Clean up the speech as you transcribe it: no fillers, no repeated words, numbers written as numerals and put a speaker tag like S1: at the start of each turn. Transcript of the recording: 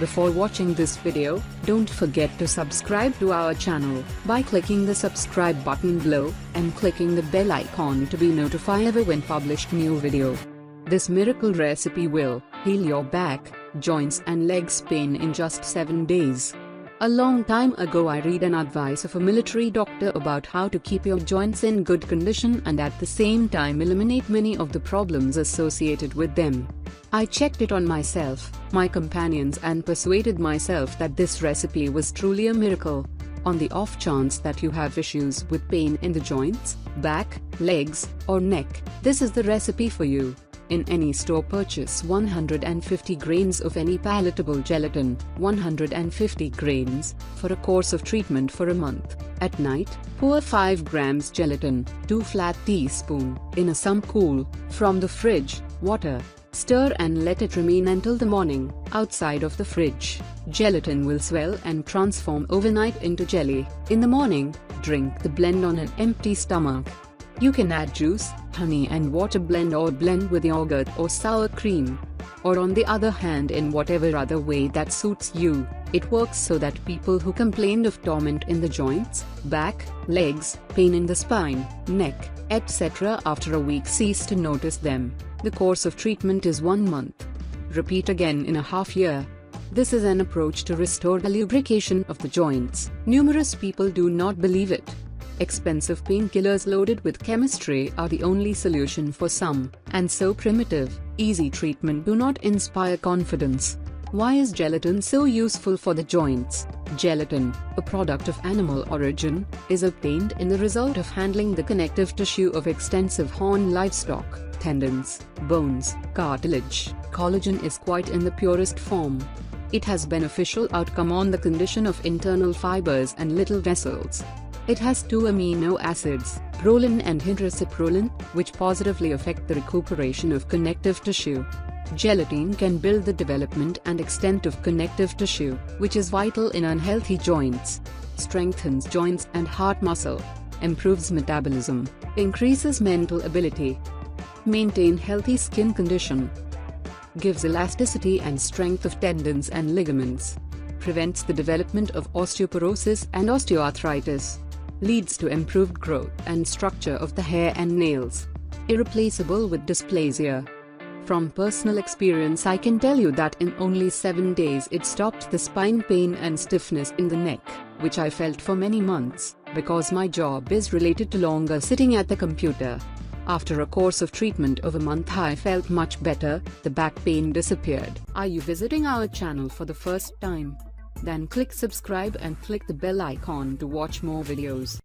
S1: Before watching this video, don't forget to subscribe to our channel by clicking the subscribe button below and clicking the bell icon to be notified when published new video. This miracle recipe will heal your back, joints and legs pain in just 7 days. A long time ago I read an advice of a military doctor about how to keep your joints in good condition and at the same time eliminate many of the problems associated with them. I checked it on myself, my companions and persuaded myself that this recipe was truly a miracle. On the off chance that you have issues with pain in the joints, back, legs, or neck, this is the recipe for you. In any store, purchase 150 grains of any palatable gelatin, 150 grains, for a course of treatment for a month. At night, pour 5 grams gelatin, 2 flat teaspoon, in a some cool, from the fridge, water. Stir and let it remain until the morning, outside of the fridge. Gelatin will swell and transform overnight into jelly. In the morning, drink the blend on an empty stomach. You can add juice, honey and water blend or blend with yogurt or sour cream. Or on the other hand, in whatever other way that suits you. It works so that people who complained of torment in the joints, back, legs, pain in the spine, neck, etc. after a week cease to notice them. The course of treatment is 1 month. Repeat again in a half year. This is an approach to restore the lubrication of the joints. Numerous people do not believe it. Expensive painkillers loaded with chemistry are the only solution for some, and so primitive, easy treatment do not inspire confidence. Why is gelatin so useful for the joints? Gelatin, a product of animal origin, is obtained in the result of handling the connective tissue of extensive horned livestock. Tendons, bones, cartilage, collagen is quite in the purest form. It has beneficial outcome on the condition of internal fibers and little vessels. It has 2 amino acids, proline and hydroxyproline, which positively affect the recuperation of connective tissue. Gelatin can build the development and extent of connective tissue, which is vital in unhealthy joints. Strengthens joints and heart muscle. Improves metabolism. Increases mental ability. Maintain healthy skin condition. Gives elasticity and strength of tendons and ligaments. Prevents the development of osteoporosis and osteoarthritis. Leads to improved growth and structure of the hair and nails. Irreplaceable with dysplasia. From personal experience I can tell you that in only 7 days it stopped the spine pain and stiffness in the neck, which I felt for many months, because my job is related to longer sitting at the computer. After a course of treatment of a month I felt much better, the back pain disappeared. Are you visiting our channel for the first time? Then click subscribe and click the bell icon to watch more videos.